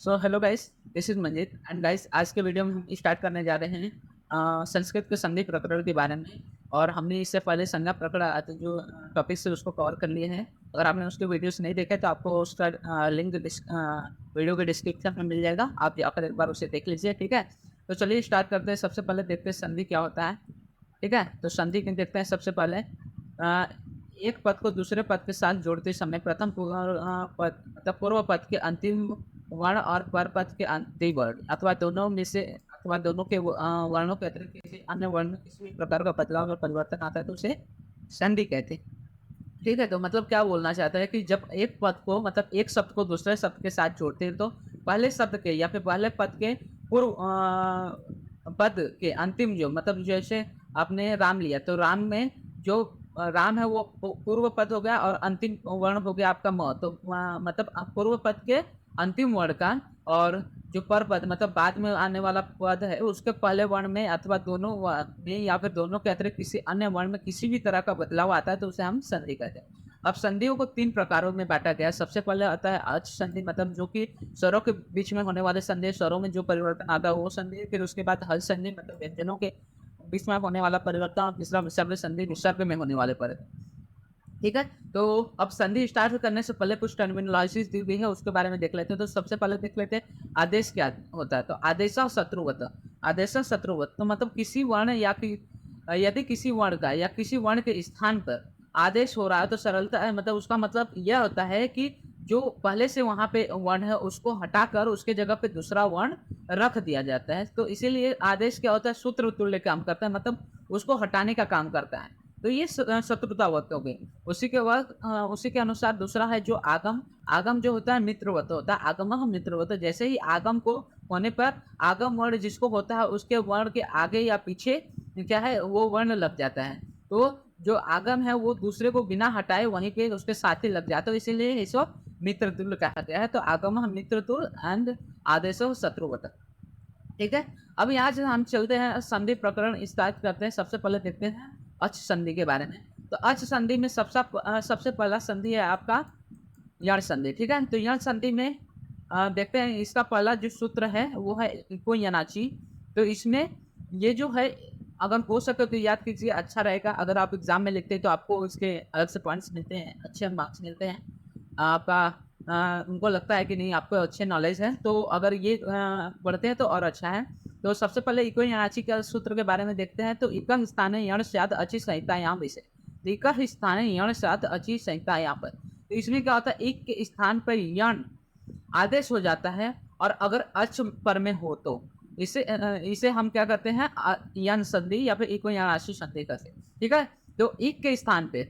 So hello guys, this is Manjeet and guys आज के video में हम स्टार्ट करने जा रहे हैं संस्कृत के संधि प्रकरण के बारे में। और हमने इससे पहले संज्ञा प्रकरण आते जो टॉपिक से उसको कवर कर लिए हैं। अगर आपने उसके वीडियोस नहीं देखे तो आपको उसका लिंक वीडियो के डिस्क्रिप्शन में मिल जाएगा, आप जाकर एक बार उसे देख लीजिए। ठीक है, तो चलिए स्टार्ट करते हैं। सबसे पहले देखते हैं संधि क्या होता है। ठीक है, तो संधि की देखते हैं। सबसे पहले एक पद को दूसरे पद के साथ जोड़ते समय प्रथम पद मतलब पूर्व पद के अंतिम वर्ण और पर पद के अंतिम वर्ण अथवा दोनों में से अथवा दोनों के वर्णों के अतिरिक्त किसी अन्य वर्ण में किसी भी प्रकार का बदलाव और परिवर्तन आता है तो उसे संधि कहते हैं। ठीक है, तो मतलब क्या बोलना चाहता है कि जब एक पद को मतलब एक शब्द को दूसरे शब्द के साथ जोड़ते हैं तो पहले शब्द के या फिर पहले पद के पूर्व पद के अंतिम जो मतलब जैसे आपने राम लिया तो राम में जो राम है वो पूर्व पद हो गया और अंतिम वर्ण हो गया आपका म। तो मतलब पूर्व पद के अंतिम वर्ण का और जो पर पद मतलब बाद में आने वाला पद है उसके पहले वर्ण में अथवा दोनों में या फिर दोनों के अतिरिक्त किसी अन्य वर्ण में किसी भी तरह का बदलाव आता है तो उसे हम संधि कहते हैं। अब संधियों को तीन प्रकारों में बांटा गया है। सबसे पहले आता है अच संधि मतलब जो कि स्वरों के बीच में होने वाले संधि, स्वरों में जो परिवर्तन आता है वो संधि। फिर उसके बाद हल संधि मतलब व्यंजनों के बीच में होने वाला परिवर्तन और तीसरा शब्द संधि विसर्ग में होने वाले परिवर्तन। ठीक है, तो अब संधि स्टार्ट करने से पहले कुछ टर्मिनोलॉजीज दी हुई है उसके बारे में देख लेते हैं। तो सबसे पहले देख लेते हैं आदेश क्या होता है। तो आदेश शत्रुवत, आदेश शत्रुवत तो मतलब किसी वर्ण या यदि किसी वर्ण का या किसी वर्ण के स्थान पर आदेश हो रहा है तो सरलता है मतलब उसका मतलब यह होता है कि जो पहले से वहां पे वर्ण है उसको हटाकर उसके जगह पे दूसरा वर्ण रख दिया जाता है। तो इसीलिए आदेश क्या होता है, सूत्र तुल्य काम करता है मतलब उसको हटाने का काम करता है। तो ये शत्रुतावत हो गई। उसी के बाद उसी के अनुसार दूसरा है जो आगम। आगम जो होता है मित्रवत होता है, आगम मित्रवत। जैसे ही आगम को होने पर आगम वर्ण जिसको होता है उसके वर्ण के आगे या पीछे क्या है वो वर्ण लग जाता है। तो जो आगम है वो दूसरे को बिना हटाए वहीं पे उसके साथ ही लग जाता है, इसीलिए इसको मित्र तुल्य कहा गया है। तो आगम मित्र तुल्य एंड आदेश शत्रुवत। ठीक है, अब यहाँ से हम चलते हैं संधि प्रकरण स्टार्ट करते हैं। सबसे पहले देखते हैं अच संधि के बारे में। तो अच संधि में सबसे पहला संधि है आपका यण संधि। ठीक है, तो यण संधि में देखते हैं इसका पहला जो सूत्र है वो है इको यनाची। तो इसमें ये जो है अगर हो सके तो याद कीजिए, अच्छा रहेगा। अगर आप एग्जाम में लिखते हैं तो आपको इसके अलग से पॉइंट्स मिलते हैं, अच्छे मार्क्स मिलते हैं आपका। उनको लगता है कि नहीं आपको अच्छे नॉलेज है, तो अगर ये पढ़ते हैं तो और अच्छा है। तो सबसे पहले इको याची के सूत्र के बारे में देखते हैं। तो इक स्थान यण स्याद अचि संहितायाम विषय, तो इक स्थान यण स्याद अचि संहितायाम पर। तो इसमें क्या होता है, एक के स्थान पर यण आदेश हो जाता है और अगर अच पर में हो तो इसे हम क्या करते हैं यण संधि या फिर इको याची संधि करते हैं। ठीक है, तो एक के स्थान पे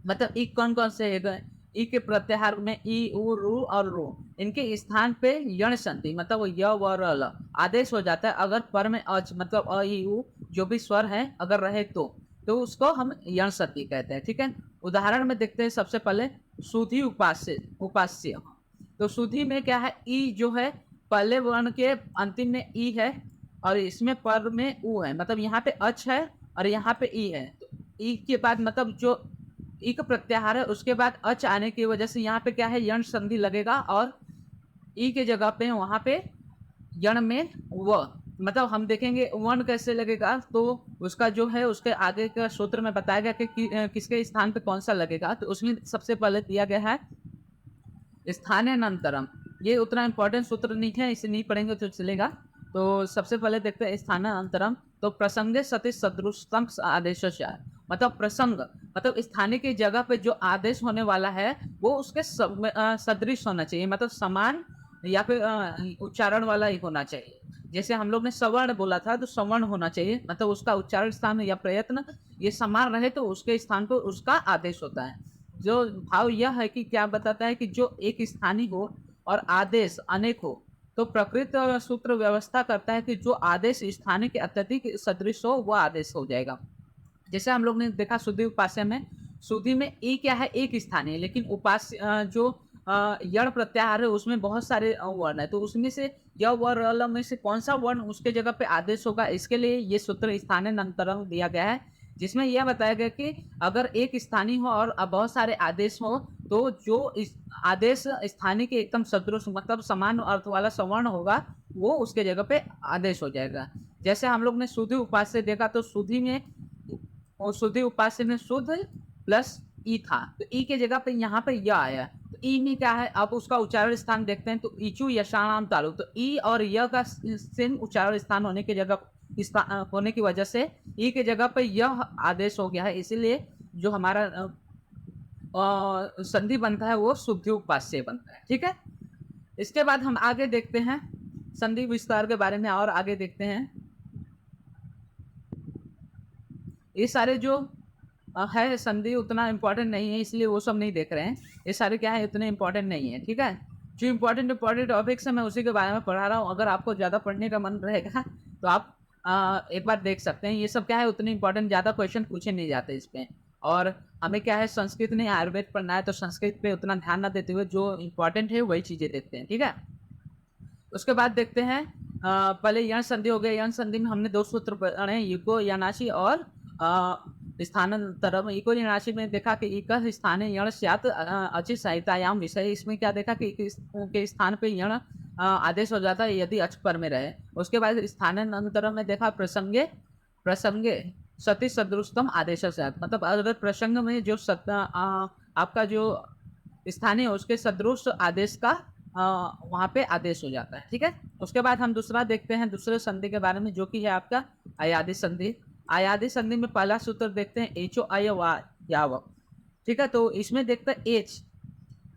मतलब ई कौन कौन से ई के प्रत्याहार में ई उ रू और रू इनके स्थान पे यण संधि मतलब वो य व र ल आदेश हो जाता है। अगर पर में अच मतलब अ ई उ जो भी स्वर है अगर रहे तो उसको हम यण संधि कहते हैं। ठीक है, उदाहरण में देखते हैं। सबसे पहले सुधि उपास्य उपास्य। तो सुधि में क्या है, ई जो है पहले वर्ण के अंतिम में ई है और इसमें पर में उ है, मतलब यहाँ पे अच है और यहाँ पे ई है। तो ई के बाद मतलब जो इक प्रत्याहार है उसके बाद अच आने की वजह से यहाँ पे क्या है यण संधि लगेगा और ई के जगह पे वहां पे यण में व मतलब हम देखेंगे वन कैसे लगेगा। तो उसका जो है उसके आगे का सूत्र में बताया गया कि किसके स्थान पे कौन सा लगेगा। तो उसमें सबसे पहले दिया गया है स्थानांतरम। ये उतना इंपॉर्टेंट सूत्र नहीं है, इसे नहीं पढ़ेंगे तो चलेगा। तो सबसे पहले देखते हैं स्थानांतरम। तो प्रसंगे सति सदृशतम आदेश मतलब प्रसंग मतलब स्थानीय की जगह पे जो आदेश होने वाला है वो उसके सदृश होना चाहिए, मतलब समान या फिर उच्चारण वाला ही होना चाहिए। जैसे हम लोग ने सवर्ण बोला था तो सवर्ण होना चाहिए, मतलब उसका उच्चारण स्थान या प्रयत्न ये समान रहे तो उसके स्थान पर उसका आदेश होता है। जो भाव यह है कि क्या बताता है कि जो एक स्थानीय हो और आदेश अनेक हो तो प्रकृत सूत्र व्यवस्था करता है कि जो आदेश स्थानीय के अत्यधिक सदृश हो वह आदेश हो जाएगा। जैसे हम लोग ने देखा शुद्धि उपास्य में, शुद्धि में ई क्या है एक स्थानीय, लेकिन उपास्य जो यण प्रत्याहार है उसमें बहुत सारे वर्ण है। तो उसमें से य व र ल में से कौन सा वर्ण उसके जगह पे आदेश होगा, इसके लिए ये सूत्र स्थानांतरण दिया गया है। जिसमें यह बताया गया कि अगर एक स्थानीय हो और बहुत सारे आदेश हो तो जो इस आदेश स्थानीय के एकदम सदृश मतलब समान अर्थ वाला सवर्ण होगा, वो उसके जगह पे आदेश हो जाएगा। जैसे हम लोग ने शुद्धि उपास्य देखा, तो शुद्धि में और शुद्धि उपास्य में शुद्ध प्लस ई था, तो ई के जगह पे यहाँ पे य आया। तो ई में क्या है, अब उसका उच्चारण स्थान देखते हैं, तो ईचु यशाणाम तालु, तो ई और य का सेम उच्चारण स्थान होने की जगह होने की वजह से ई के जगह पे यह आदेश हो गया है, इसीलिए जो हमारा संधि बनता है वो शुद्धि उपास्य बनता है। ठीक है, इसके बाद हम आगे देखते हैं संधि विस्तार के बारे में, और आगे देखते हैं। ये सारे जो है संधि उतना इम्पोर्टेंट नहीं है, इसलिए वो सब नहीं देख रहे हैं। ये सारे क्या है, उतने इम्पोर्टेंट नहीं है। ठीक है, जो इम्पोर्टेंट टॉपिक्स है मैं उसी के बारे में पढ़ा रहा हूँ। अगर आपको ज़्यादा पढ़ने का मन रहेगा तो आप एक बार देख सकते हैं। ये सब क्या है, उतने इम्पोर्टेंट ज़्यादा क्वेश्चन पूछे नहीं जाते इस पर। और हमें क्या है, संस्कृत नहीं आयुर्वेद पढ़ना है, तो संस्कृत पे उतना ध्यान ना देते हुए जो इम्पोर्टेंट है वही चीज़ें देखते हैं। ठीक है, उसके बाद देखते हैं पहले यण संधि हो गया। यण संधि में हमने 2 सूत्र पढ़े, युको यणाशी और स्थानांतरम। इको यणाशी में देखा कि इक स्थाने यण स्यात् अचि सहितायाम विषय। इसमें क्या देखा कि के स्थान पे यण आदेश हो जाता है यदि अच पर में रहे। उसके बाद स्थानांतरम में देखा प्रसंगे सति सदृशतम आदेश से, मतलब अगर प्रसंग में जो आपका जो स्थानीय उसके सदृश आदेश का वहाँ पे आदेश हो जाता है। ठीक है, उसके बाद हम दूसरा देखते हैं, दूसरे संधि के बारे में, जो कि है आपका अयादि संधि। अयादि संधि में पहला सूत्र देखते हैं एचो अय वा याव। ठीक है, तो इसमें देखते हैं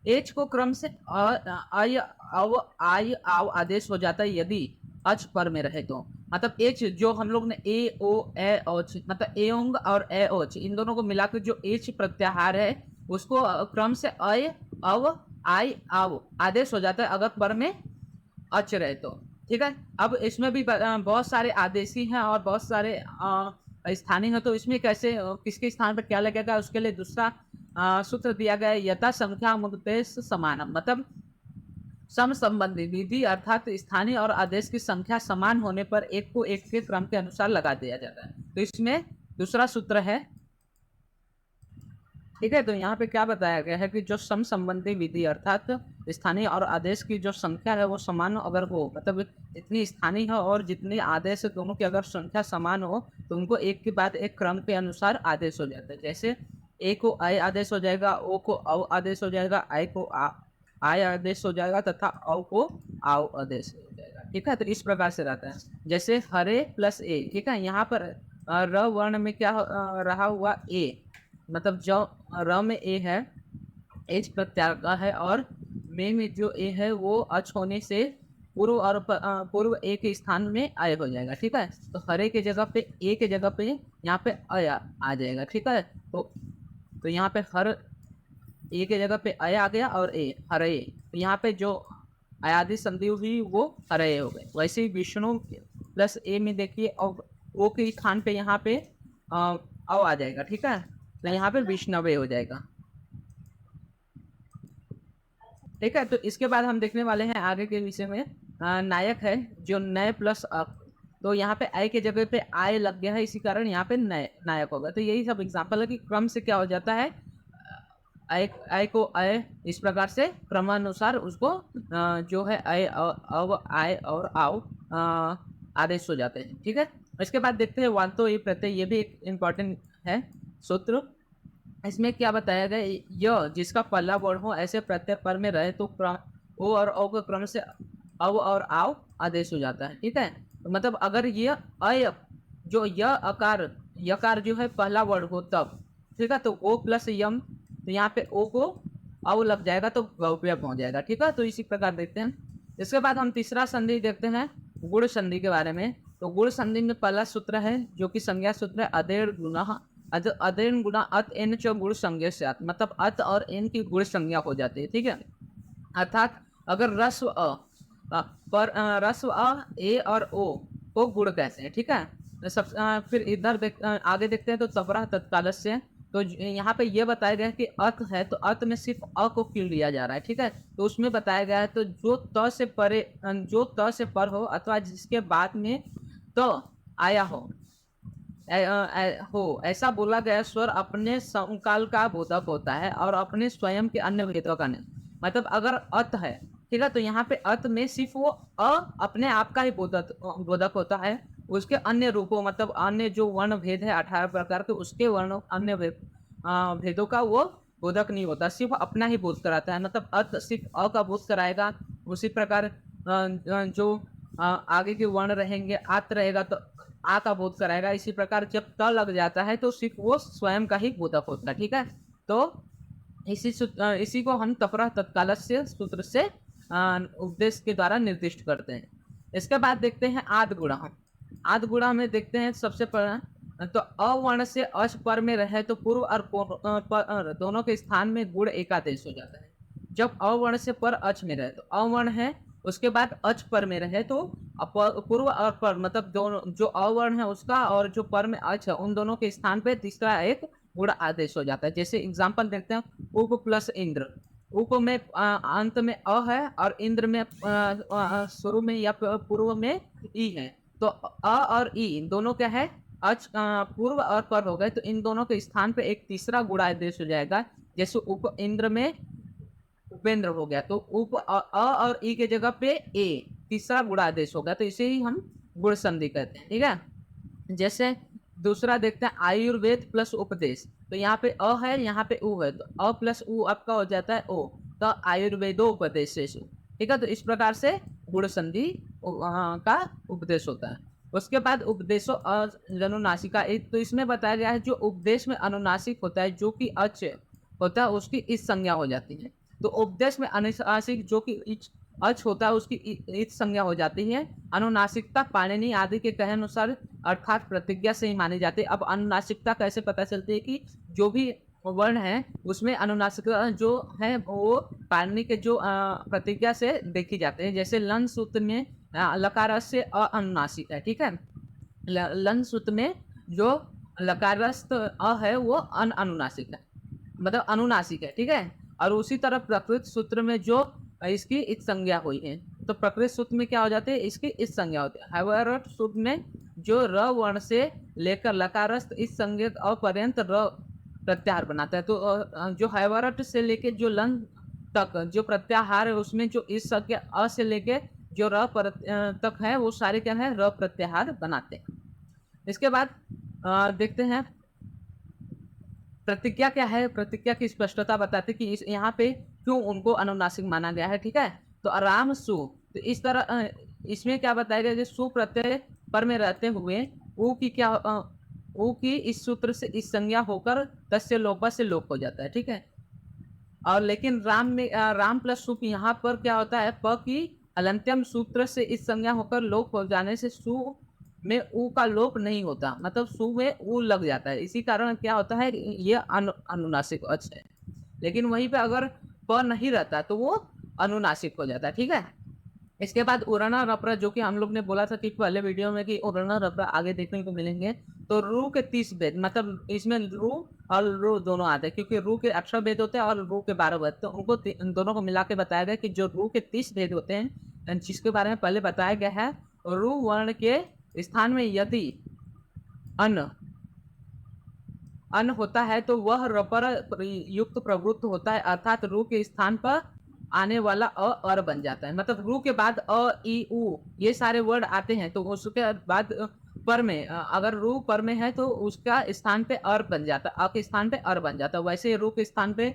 एच को क्रम से अय अव आय आव आदेश हो जाता है यदि अच पर में रहे तो। मतलब एच जो हम लोग ने ए ओ ए ओच, मतलब एओंग और ए ओच, इन दोनों को मिलाकर जो एच प्रत्याहार है उसको क्रम से अय अव आय आव आदेश हो जाता है अगर पर में अच रहे तो। ठीक है, अब इसमें भी बहुत सारे आदेशी हैं और बहुत सारे स्थानीय हैं, तो इसमें कैसे किसके स्थान पर क्या लगेगा, उसके लिए दूसरा सूत्र दिया गया है, यथा संख्या मुक्तेश समानम। मतलब सम संबंधी विधि अर्थात स्थानीय और आदेश की संख्या समान होने पर एक को एक के क्रम के अनुसार लगा दिया जाता है। तो इसमें दूसरा सूत्र है। ठीक है, तो यहाँ पे क्या बताया गया है कि जो सम संबंधी विधि अर्थात स्थानीय और आदेश की जो संख्या है वो समान अगर हो, मतलब जितनी स्थानीय है और जितनी आदेश है दोनों की अगर संख्या समान हो तो उनको एक के बाद एक क्रम के अनुसार आदेश हो जाता है। जैसे ए को आय आदेश हो जाएगा, ओ को अव आदेश हो जाएगा, आई को आय आदेश हो जाएगा तथा अव को आव आदेश हो जाएगा। ठीक है, तो इस प्रकार से रहता है। जैसे हरे प्लस ए। ठीक है, यहाँ पर र वर्ण में क्या रहा हुआ, ए, मतलब जो र में ए है एच प्रत्यार का है, और में जो ए है वो अच होने से पूर्व और पूर्व ए के स्थान में आय हो जाएगा। ठीक है, तो हरे के जगह पे ए के जगह पे यहाँ पे अय आ जाएगा। ठीक है, तो यहाँ पे हर ए के जगह पे अय आ गया और ए हरे, तो यहाँ पे जो अयादि संधि हुई वो हरे हो गए। वैसे ही विष्णु प्लस ए में देखिए ओ के स्थान पे यहाँ पे अव आ जाएगा। ठीक है, तो यहाँ पे विष्णवे हो जाएगा। ठीक है, तो इसके बाद हम देखने वाले हैं आगे के विषय में नायक है जो नय प्लस अक। तो यहाँ पे आय के जगह पे आय लग गया है, इसी कारण यहाँ पे नय नायक होगा। तो यही सब एग्जाम्पल है कि क्रम से क्या हो जाता है, आय को आय इस प्रकार से क्रमानुसार उसको जो है आय अव आय और आओ आदेश हो जाते हैं। ठीक है, इसके बाद देखते हैं वांतो ये प्रत्यय, ये भी एक इम्पॉर्टेंट है सूत्र। इसमें क्या बताया गया, य जिसका पहला वर्ण हो ऐसे प्रत्यय पर में रहे तो ओ और औ के क्रम से अव और आव आदेश हो जाता है। ठीक है, तो मतलब अगर ये अय जो य अकार यकार जो है पहला वर्ण हो तब, ठीक है, तो ओ प्लस यम, तो यहाँ पे ओ को अव लग जाएगा तो गौप्यम हो जाएगा। ठीक है, तो इसी प्रकार देखते हैं। इसके बाद हम तीसरा संधि देखते हैं गुण संधि के बारे में। तो गुण संधि में पहला सूत्र है जो कि संज्ञा सूत्र है, अदेर गुणा अदेन गुणा अत एन च गुण संज्ञा से, मतलब अत और एन की गुण संज्ञा हो जाती है। ठीक है, अर्थात अगर रस्व पर रस्व ए और ओ को गुण कहते हैं। ठीक है, तो सब फिर इधर आगे देखते हैं तो तपरा तत्काल से, तो यहाँ पे ये बताया गया है कि अत है तो अत में सिर्फ अ को क्यों लिया जा रहा है। ठीक है, तो उसमें बताया गया है तो जो त से परे, जो त से पर हो अथवा जिसके बाद में तो आया हो, हो ऐसा बोला गया स्वर अपने समकाल का बोधक होता है और अपने स्वयं के अन्य भेदों का नहीं। मतलब अगर अत है, ठीक है, तो यहाँ पे अत में सिर्फ वो अपने आप का ही बोधक बोधक होता है। उसके अन्य रूपों मतलब अन्य जो वर्ण भेद है 18 प्रकार के, उसके वर्ण अन्य भेदों का वो बोधक नहीं होता, सिर्फ अपना ही बोध कराता है। मतलब अत सिर्फ अ का बोध कराएगा। उसी प्रकार जो आगे के वर्ण रहेंगे, आत रहेगा तो आ का बोध कराएगा। इसी प्रकार जब त लग जाता है तो सिर्फ वो स्वयं का ही बोधक होता है, ठीक है। तो इसी को हम तपरा तत्कालस्य सूत्र से उपदेश के द्वारा निर्दिष्ट करते हैं। इसके बाद देखते हैं आद गुणा। आद गुणा में देखते हैं सबसे पहला तो अवर्ण से अश पर में रहे तो पूर्व और दोनों के स्थान में गुण एकादेश हो जाता है। जब अवर्ण से पर अच में रहे तो अवर्ण है, उसके बाद अच पर में रहे तो पूर्व और पर मतलब दोनों जो अवर्ण है उसका और जो पर में अच है उन दोनों के स्थान पे तीसरा एक गुण आदेश हो जाता है। जैसे एग्जांपल देखते हैं, उप प्लस इंद्र। उप में अंत में अ है और इंद्र में शुरू में या पूर्व में ई है। तो अ और ई इन दोनों क्या है, अच पूर्व और पर हो गए, तो इन दोनों के स्थान पे एक तीसरा गुण आदेश हो जाएगा। जैसे उप इंद्र में उपेंद्र हो गया, तो उप अ और ई के जगह पे ए तीसरा गुणादेश होगा, तो इसे ही हम गुण संधि कहते हैं, ठीक है। जैसे दूसरा देखते हैं आयुर्वेद प्लस उपदेश। तो यहाँ पे अ है, यहाँ पे उ है, तो अ प्लस उ आपका हो जाता है ओ। तो आयुर्वेदो उपदेश, ठीक है। तो इस प्रकार से गुण संधि का उपदेश होता है। उसके बाद उपदेशो अनुनासिका, एक तो इसमें बताया गया है जो उपदेश में अनुनासिक होता है जो कि अच होता है उसकी इस संज्ञा हो जाती है। तो उपदेश में अनुनासिक जो कि अच होता है उसकी इच संज्ञा हो जाती है। अनुनासिकता पाणिनि आदि के कहे अनुसार अर्थात प्रतिज्ञा से ही मानी जाती है। अब अनुनासिकता कैसे पता चलती है कि जो भी वर्ण है उसमें अनुनासिकता जो है वो पाणिनि के जो प्रतिज्ञा से देखी जाते हैं। जैसे लन सूत्र में लकार से अनुनासिक है, ठीक है। लन सूत्र में जो लकारस्थ अ है वो अनुनासिक है, मतलब अनुनासिक है, ठीक है। और उसी तरह प्रकृत सूत्र में जो इसकी इस संज्ञा हुई है, तो प्रकृत सूत्र में क्या हो जाते हैं, इसकी इस संज्ञा होती है। हैवरट सूत्र में जो र वर्ण से लेकर लकारस्थ इस संज्ञक अ पर्यंत र प्रत्याहार बनाता है। तो जो हैवरट से लेके जो लन तक जो प्रत्याहार है उसमें जो इस संज्ञा अ से लेके जो र तक है वो सारे क्या है, र प्रत्याहार बनाते हैं। इसके बाद देखते हैं प्रतिज्ञा क्या है। प्रतिज्ञा की स्पष्टता बताते कि इस यहाँ पे क्यों उनको अनुनासिक माना गया है, ठीक है। तो आराम सु, तो इस तरह इसमें क्या बताया गया कि सु प्रत्यय पर में रहते हुए ऊ की क्या ऊ की इस सूत्र से इस संज्ञा होकर तस्य लोपा से लोप हो जाता है, ठीक है। और लेकिन राम में राम प्लस सु यहाँ पर क्या होता है, प की अलंत्यम सूत्र से इस संज्ञा होकर लोप हो जाने से सु में ऊ का लोप नहीं होता, मतलब सु में ऊ लग जाता है। इसी कारण क्या होता है, ये अनुनासिक अच है। लेकिन वहीं पे अगर प नहीं रहता तो वो अनुनासिक हो जाता है, ठीक है। इसके बाद उड़ना रपरा, जो कि हम लोग ने बोला था कि पहले वीडियो में कि उड़ना रपरा आगे देखने को मिलेंगे। तो रू के 30 भेद, मतलब इसमें रू और रू दोनों आते हैं क्योंकि रू के 18 भेद होते हैं और रू के 12 भेद, तो उनको दोनों को मिला के बताया गया कि जो रू के 30 भेद होते हैं जिसके बारे में पहले बताया गया है, रू वर्ण के स्थान में यदि अन अन होता है तो वह रपर युक्त प्रवृत्त होता है, अर्थात रू के स्थान पर आने वाला अ और बन जाता है। मतलब रू के बाद अ ई उ ये सारे वर्ड आते हैं तो उसके बाद पर में अगर रू पर में है तो उसका स्थान पे अर बन जाता है, अ के स्थान पे अर बन जाता है। वैसे रू के स्थान पे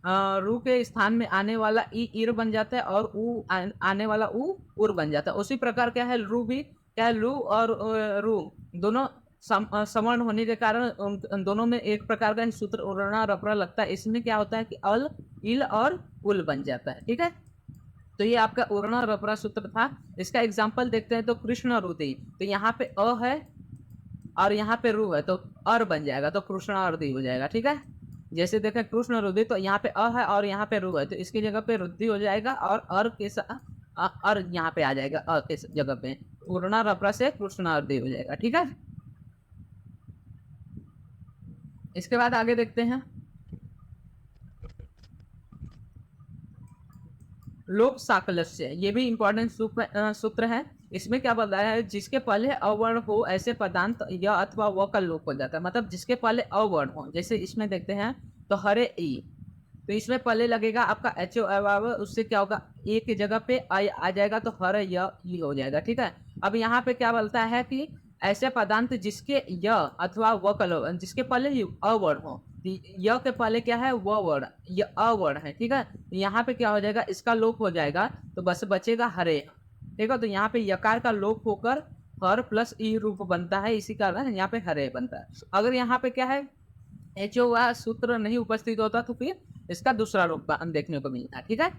रू के स्थान में आने वाला ई इर बन जाता है और ऊ आने वाला उ उर बन जाता है। उसी प्रकार क्या है, रू भी क्या है, रू और रू दोनों सवर्ण होने के कारण उन दोनों में एक प्रकार का सूत्र उड़ना रपड़ा लगता है। इसमें क्या होता है कि अल इल और उल बन जाता है, ठीक है। तो ये आपका उड़ना रपड़ा सूत्र था। इसका एग्जाम्पल देखते हैं तो कृष्ण रुदि, तो यहाँ पे अ है और यहाँ पे रू है तो अर बन जाएगा, तो कृष्णा रुदि हो जाएगा, ठीक है। जैसे देखें कृष्ण रुदि, तो यहाँ पे अ है और यहाँ पे रू है तो इसकी जगह पे रुद्धि हो जाएगा और अर के अर यहाँ पे आ जाएगा अ के जगह पे, उड़ना रपड़ा से कृष्णा रुदि हो जाएगा, ठीक है। इसके बाद आगे देखते हैं लोक साकलस्य, ये भी इंपॉर्टेंट सूत्र है। इसमें क्या बताया है, जिसके पहले अवर्ण हो ऐसे पदांत य अथवा व का लोप हो जाता है। मतलब जिसके पहले अवर्ण हो, जैसे इसमें देखते हैं तो हरे ई, तो इसमें पहले लगेगा आपका एच ओ, उससे क्या होगा, ए की जगह पे आई आ जाएगा तो हर य ई हो जाएगा। ठीक है, अब यहाँ पे क्या बोलता है कि ऐसे पदांत जिसके य अथवा व का लोप, जिसके पहले ही अवर्ण हो, य के पहले क्या है, व वर्ण, ये अवर्ण है। ठीक है, यहाँ पे क्या हो जाएगा, इसका लोप हो जाएगा तो बस बचेगा हरे। ठीक है, तो यहाँ पे यकार का लोप होकर हर प्लस ई रूप बनता है, इसी कारण यहाँ पे हरे बनता है। अगर यहाँ पे क्या है, एच ओ सूत्र नहीं उपस्थित होता तो फिर इसका दूसरा रूप देखने को मिलता है। ठीक है,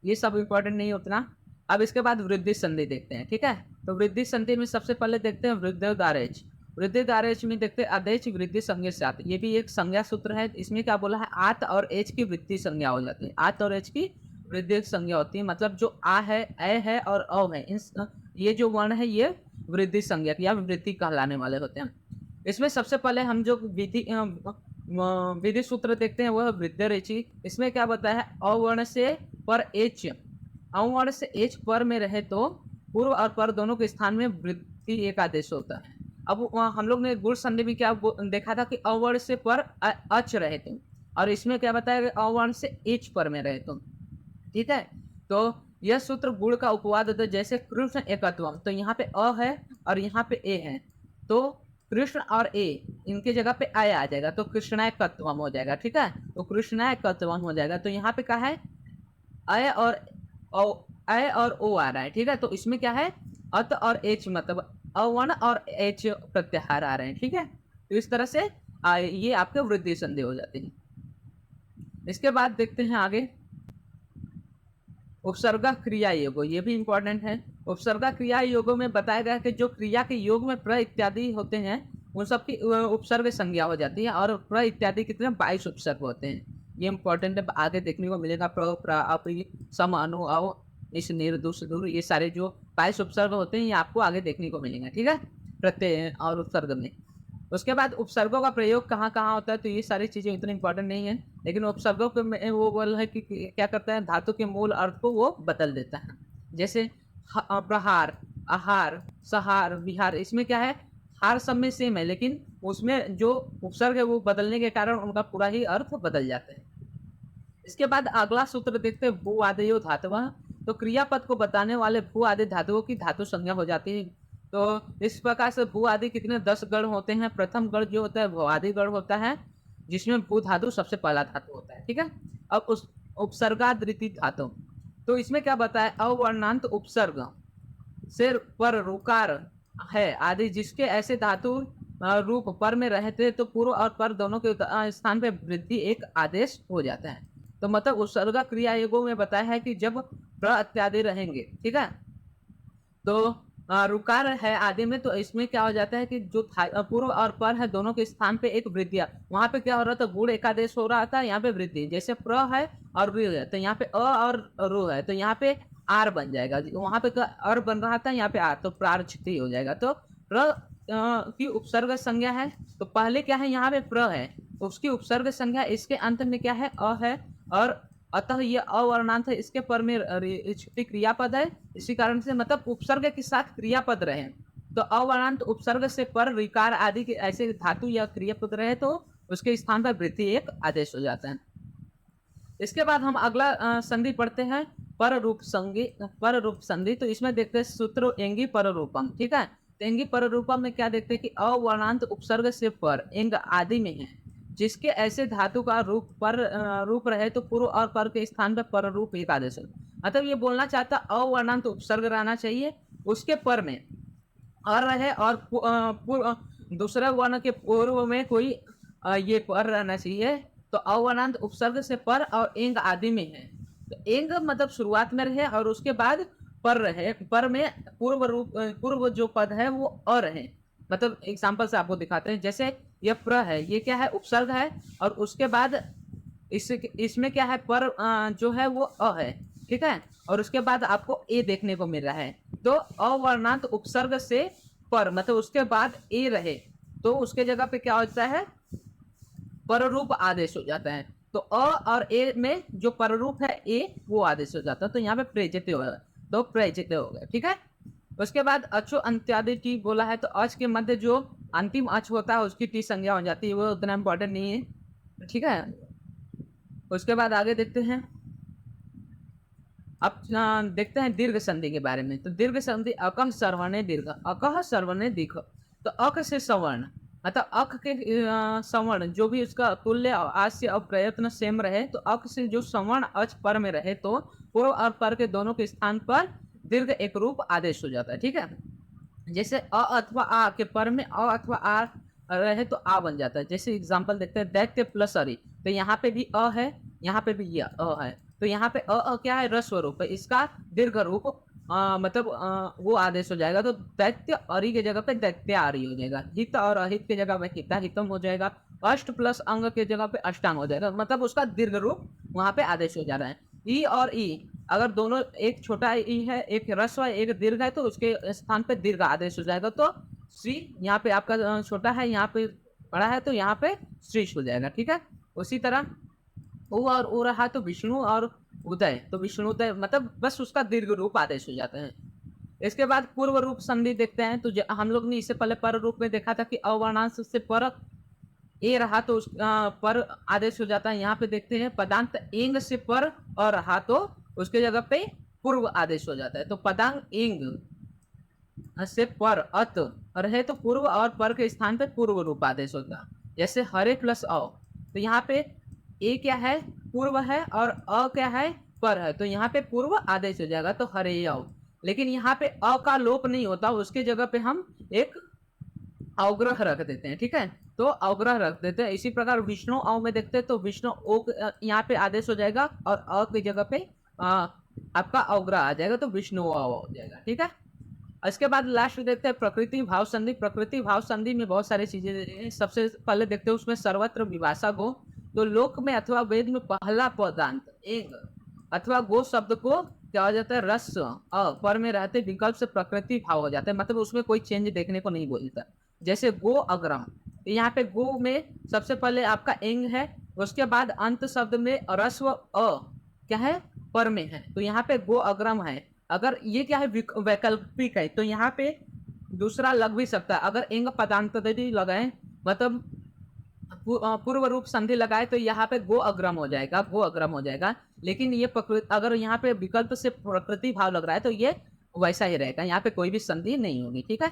ये सब इंपॉर्टेंट नहीं उतना। अब इसके बाद वृद्धि संधि देखते हैं। ठीक है, तो वृद्धि संधि में सबसे पहले देखते हैं वृद्धि वृद्धि में देखते हैं आदेश वृद्धि संज्ञा से आते, ये भी एक संज्ञा सूत्र है। इसमें क्या बोला है, आत और एच की वृद्धि संज्ञा हो जाती है। आत और एच की वृद्धि संज्ञा होती है, मतलब जो आ है, ए है और अ है, ये जो वर्ण है ये वृद्धि संज्ञा या वृद्धि कहलाने वाले होते हैं। इसमें सबसे पहले हम जो विधि सूत्र देखते हैं वह वृद्धि रेचि। इसमें क्या बताया है, अवर्ण से पर एच, अवर्ण से एच पर में रहे तो पूर्व और पर दोनों के स्थान में वृद्धि एक आदेश होता है। अब हम लोग ने गुण संधि में क्या देखा था कि अवर्ण से पर अच रहे थे, और इसमें क्या बताया, अवर्ण से एच पर में रहे तो। ठीक है, तो यह सूत्र गुण का उपवाद होता है। जैसे कृष्ण एकत्वम, तो यहाँ पे अ है और यहाँ पे ए है, तो कृष्ण और ए इनके जगह पे आय आ जाएगा तो कृष्णायकत्वम हो जाएगा। ठीक है, तो कृष्णायकत्वम हो जाएगा, तो यहाँ पे क्या है, अय और अय और ओ आ रहा है। ठीक है, तो इसमें क्या है, अत और एच, मतलब अवर्ण और एच प्रत्याहार आ रहे हैं। ठीक है, तो इस तरह से ये आपके वृद्धि संधि हो जाती है। इसके बाद देखते हैं आगे उपसर्ग क्रिया योगो, ये भी इंपॉर्टेंट है। उपसर्ग क्रिया योगों में बताया गया कि जो क्रिया के योग में प्र इत्यादि होते हैं उन सब की उपसर्ग संज्ञा हो जाती है, और प्र इत्यादि कितने 22 उपसर्ग होते हैं। ये इंपॉर्टेंट है, आगे देखने को मिलेगा। प्र प्र अपि सम अनु अव इस निर दुस दूर, ये सारे जो 22 उपसर्ग होते हैं ये आपको आगे देखने को मिलेंगे। ठीक है, प्रत्यय और उपसर्ग में। उसके बाद उपसर्गों का प्रयोग कहाँ कहाँ होता है, तो ये सारी चीज़ें इतनी इंपॉर्टेंट नहीं है, लेकिन उपसर्गों के वो बोल है कि क्या करता है, धातु के मूल अर्थ को वो बदल देता है। जैसे प्रहार, आहार, सहार, विहार, इसमें क्या है, हार सब में सेम है, लेकिन उसमें जो उपसर्ग है वो बदलने के कारण उनका पूरा ही अर्थ बदल जाता है। इसके बाद अगला सूत्र देखते हैं भू आदेयो धातुवा, तो क्रियापद को बताने वाले भू आदि धातुओं की धातु संज्ञा हो जाती है। तो इस प्रकार से भू आदि कितने 10 गण होते हैं। प्रथम गण जो होता है भू आदि गण होता है, जिसमें भू धातु सबसे पहला धातु होता है। ठीक है, अब उस उपसर्गादृति धातु, तो इसमें क्या बताया, अवर्णांत उपसर्ग से पर रुकार है आदि जिसके ऐसे धातु रूप पर में रहते तो पूर्व और पर दोनों के स्थान पे वृद्धि एक आदेश हो जाता है। तो मतलब उपसर्ग क्रिया योगों में बताया है कि जब प्र इत्यादि रहेंगे, ठीक है, तो रुकार है आदि में, तो इसमें क्या हो जाता है कि जो पूर्व और पर है दोनों के स्थान पे एक वृद्धि, वहां पे क्या हो रहा था, गुण एकादेश हो रहा था, यहाँ पे वृद्धि। जैसे प्र है और ऋ है, तो यहाँ पे अ और रो है, तो यहाँ पे आर बन जाएगा। वहां पे अर बन रहा था, यहाँ पे आर, तो प्रारचिति हो जाएगा। तो प्र की उपसर्ग संज्ञा है, तो पहले क्या है, यहाँ पे प्र है, उसकी उपसर्ग संज्ञा, इसके अंत में क्या है, अ है, और अतः ये अवर्णांत है, इसके पर में क्रियापद है, इसी कारण से मतलब उपसर्ग के साथ क्रियापद रहे, तो अवर्णांत उपसर्ग से पर रिकार आदि के ऐसे धातु या क्रियापद रहे तो उसके स्थान पर वृद्धि एक आदेश हो जाता है। इसके बाद हम अगला संधि पढ़ते हैं पर रूप संधि। तो इसमें देखते हैं सूत्र एंगी पर रूपम। ठीक है, तो एंगी पर रूपम में क्या देखते हैं कि अवर्णांत उपसर्ग से पर एंग आदि में है, जिसके ऐसे धातु का रूप रहे तो पूर्व और पर के स्थान पर रूप एक आदेश हो। मतलब ये बोलना चाहता, अवर्णांत उपसर्ग रहना चाहिए, उसके पर में और रहे, और दूसरे वर्ण के पूर्व में कोई ये पर रहना चाहिए। तो अवर्णांत उपसर्ग से पर और एंग आदि में है, तो एंग मतलब शुरुआत में रहे और उसके बाद पर रहे, पर में पूर्व जो पद है वो अ रहे। मतलब एग्जाम्पल से आपको दिखाते हैं, जैसे ये प्र है, ये क्या है, उपसर्ग है, और उसके बाद इसमें क्या है, पर जो है वो अ है। ठीक है, और उसके बाद आपको ए देखने को मिल रहा है, तो अवर्णांत उपसर्ग से पर मतलब उसके बाद ए रहे तो उसके जगह पे क्या होता है, पररूप आदेश हो जाता है। तो अ और ए में जो पररूप है ए वो आदेश हो जाता है, तो यहाँ पे प्रेजित हो गया, तो प्रेजित हो गया। ठीक है, उसके बाद अचो अंत्यादि टी बोला है, तो अच के मध्य जो अंतिम अच होता है उसकी टी संज्ञा हो जाती है, वो उतना इम्पोर्टेंट नहीं है, ठीक है। उसके बाद आगे देखते हैं। अब देखते हैं दीर्घ संधि के बारे में। तो दीर्घ संधि अकह सर्वने दीर्घ, अकह सर्वने दीर्घ। तो अक से सवर्ण, मतलब अक के सवर्ण जो भी उसका तुल्य आस्य और प्रयत्न सेम रहे, तो अक से जो सवर्ण अच पर में रहे तो पूर्व और पर के दोनों के स्थान पर दीर्घ एक रूप आदेश हो जाता है, ठीक है। जैसे अ अथवा आ के पर में अ अथवा आ रहे तो आ बन जाता है। जैसे एग्जांपल देखते हैं, दैत्य प्लस अरि, तो यहाँ पे भी अ है, यहाँ पे भी ये अ है, तो यहाँ पे अ क्या है, रस्व रूप है, इसका दीर्घ रूप मतलब वो आदेश हो जाएगा। तो दैत्य अरि के जगह पे दैत्य आरि हो जाएगा, हित और अहित के जगह पे हिता हितम हो जाएगा, अष्ट प्लस अंग के जगह पे अष्टांग हो जाएगा, मतलब उसका दीर्घ रूप वहां पे आदेश हो जा रहा है। ई और ई अगर दोनों, एक छोटा ई है एक ह्रस्व है एक दीर्घ है, तो उसके स्थान पे दीर्घ आदेश हो जाएगा। तो श्री यहाँ पे आपका छोटा है, यहाँ पे बड़ा है, तो यहाँ पे श्रीश हो जाएगा, ठीक है। उसी तरह उ और उ रहा तो विष्णु और उदय, तो विष्णुदय, मतलब बस उसका दीर्घ रूप आदेश हो जाते हैं। इसके बाद पूर्व रूप संधि देखते हैं। तो हम लोग ने इससे पहले पर रूप में देखा था कि अवर्णांश से पर ए रहा तो उस पर आदेश हो जाता है। यहाँ पे देखते हैं पदांत एंग से पर और रहा तो उसके जगह पे पूर्व आदेश हो जाता है। तो पदांग एंग से पर अत रहे तो पूर्व और पर के स्थान पे पूर्व रूप आदेश होता है। जैसे हरे प्लस अ, तो यहाँ पे ए क्या है, पूर्व है, और अ क्या है, पर है, तो यहाँ पे पूर्व आदेश हो जाएगा, तो हरे अ। लेकिन यहाँ पे अ का लोप नहीं होता, उसके जगह पे हम एक अवग्रह रख देते हैं, ठीक है। तो अवग्रह रख देते हैं। इसी प्रकार विष्णु अ में देखते हैं, तो विष्णु ओ यहाँ पे आदेश हो जाएगा और अ की जगह पे आपका अवग्रह आ जाएगा, तो विष्णु अ हो जाएगा, ठीक है। इसके बाद लास्ट देखते हैं प्रकृति भाव संधि। प्रकृति भाव संधि में बहुत सारी चीजें, सबसे पहले देखते हैं उसमें सर्वत्र विभाषा गो। तो लोक में अथवा वेद में पहला पदांत एक अथवा गो शब्द को क्या हो जाता है, रस अ पर में रहते विकल्प से प्रकृति भाव हो जाता है, मतलब उसमें कोई चेंज देखने को नहीं बोलता। जैसे गो अग्रम, यहाँ पे गो में सबसे पहले आपका एंग है, उसके बाद अंत शब्द में रस्व अ क्या है, पर में है, तो यहाँ पे गो अग्रम है। अगर ये क्या है, वैकल्पिक है, तो यहाँ पे दूसरा लग भी सकता है। अगर एंग पदांतरी लगाए, मतलब पूर्व रूप संधि लगाए, तो यहाँ पे गो अग्रम हो जाएगा, गो अग्रम हो जाएगा। लेकिन ये अगर यहाँ पे विकल्प से प्रकृति भाव लग रहा है, तो ये वैसा ही रहेगा, यहाँ पे कोई भी संधि नहीं होगी, ठीक है।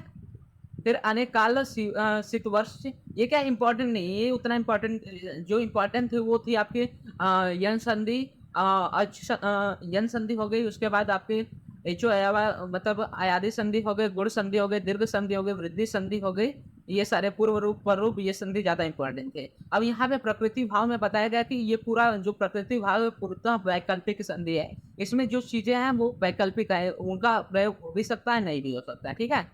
फिर अनेक काल शीत वर्ष, ये क्या इंपॉर्टेंट नहीं, ये उतना इंपॉर्टेंट, जो इंपॉर्टेंट थे वो थी आपके यन संधि, यन संधि हो गई, उसके बाद आपके एचो अयावा मतलब अयादि संधि हो गए, गुण संधि हो गए, दीर्घ संधि हो गए, वृद्धि संधि हो गई। ये सारे पूर्व रूप पर रूप ये संधि ज्यादा इंपॉर्टेंट है। अब यहाँ पे प्रकृति भाव में बताया गया कि ये पूरा जो प्रकृति भाव है पूर्णतः वैकल्पिक संधि है, इसमें जो चीजें हैं वो वैकल्पिक है, उनका प्रयोग हो भी सकता है नहीं भी हो सकता है, ठीक है।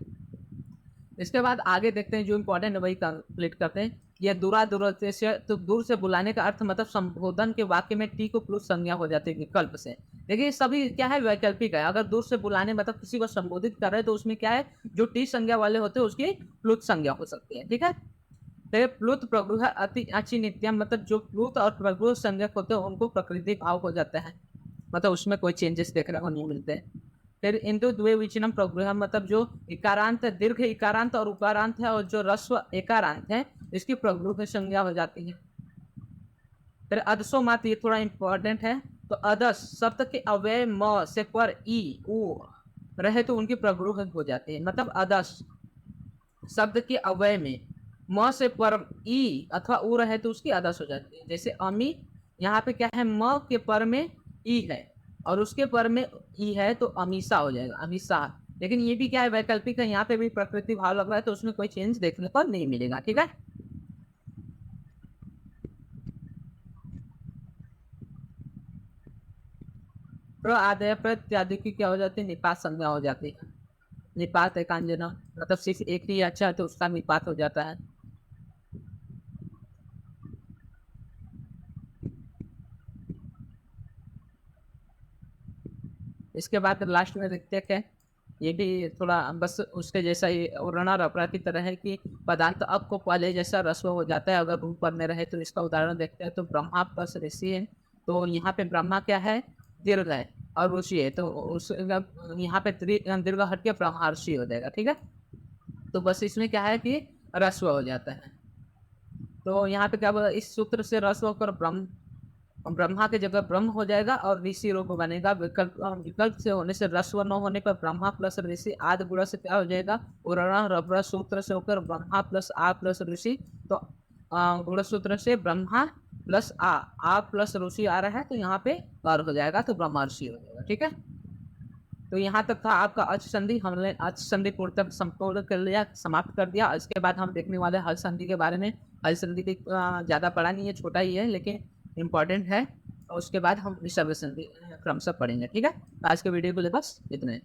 इसके बाद आगे देखते हैं जो इंपॉर्टेंट है वही कंप्लीट करते हैं। यह दूरा दूर से, तो दूर से बुलाने का अर्थ मतलब संबोधन के वाक्य में टी को प्लस संज्ञा हो जाती है विकल्प से। देखिए सभी क्या है, वैकल्पिक है। अगर दूर से बुलाने मतलब किसी को संबोधित कर रहे हैं, तो उसमें क्या है, जो टी संज्ञा वाले होते हैं उसकी प्लुत संज्ञा हो सकती है, ठीक है। तो प्लुत प्रगृह अति अच्छी नित्यम, मतलब जो प्लुत और प्रगृह संज्ञक होते हैं उनको प्रकृति भाव हो जाता है, मतलब उसमें कोई चेंजेस देखने को नहीं मिलते। फिर इंदु द्वे विचिनम प्रगृह, मतलब जो इकारांत दीर्घ इकारांत और उकारांत है, और जो रस्व एकारांत है इसकी प्रगृह संज्ञा हो जाती है। फिर अदसो मात, ये थोड़ा इंपॉर्टेंट है। तो अदस शब्द के अव्यय म से पर ई उ रहे तो उनकी प्रगृह हो जाती है, मतलब अदस शब्द के अव्यय में म से पर ई अथवा उ रहे तो उसकी अदस हो जाती है। जैसे अमी, यहाँ पे क्या है, म के पर में ई है और उसके पर में ई है, तो अमीषा हो जाएगा, अमीषा। लेकिन ये भी क्या है, वैकल्पिक है, यहाँ पे भी प्रकृति भाव लग रहा है, तो उसमें कोई चेंज देखने को नहीं मिलेगा, ठीक है। प्र आदय प्रत्यादि की क्या हो जाती है, निपात संज्ञा हो जाती है। निपात एकांजना, मतलब सिर्फ एक ही अच्छा है तो उसका निपात हो जाता है। इसके बाद लास्ट में देखते हैं क्या, ये भी थोड़ा बस उसके जैसा ही वर्णा रपरा की तरह है कि पदार्थ अब को पहले जैसा रस्व हो जाता है अगर रूप पर में रहे। तो इसका उदाहरण देखते हैं। तो ब्रह्मा प्लस ऋषि है, तो यहाँ पे ब्रह्मा क्या है, दीर्घ है, और ऋषि है, तो उस यहाँ पे दीर्घ हट के ब्रह्मर्षि हो जाएगा, ठीक है। तो बस इसमें क्या है कि ह्रस्व हो जाता है। तो यहाँ पे क्या बोला, इस सूत्र से ह्रस्व होकर ब्रह्मा की जगह ब्रह्म हो जाएगा और ऋषि रूप बनेगा। विकल्प से होने से ह्रस्व न होने पर ब्रह्मा प्लस ऋषि आदि गुण से क्या हो जाएगा, उरण रबर सूत्र से होकर ब्रह्मा प्लस आ प्लस ऋषि। तो गुण सूत्र से ब्रह्मा प्लस आ प्लस ऋषि आ रहा है, तो यहाँ पे और हो जाएगा, तो ब्रह्मर्षि हो जाएगा, ठीक है। तो यहाँ तक था आपका अच संधि। हमने अच संधि पूर्णतः संपूर्ण कर लिया, समाप्त कर दिया। इसके बाद हम देखने वाले हल संधि के बारे में। हल संधि की ज़्यादा बड़ा नहीं है, छोटा ही है, लेकिन इम्पॉर्टेंट है। और उसके बाद हम विसर्ग संधि क्रमशः पढ़ेंगे, ठीक है। आज के वीडियो के लिए बस इतना ही।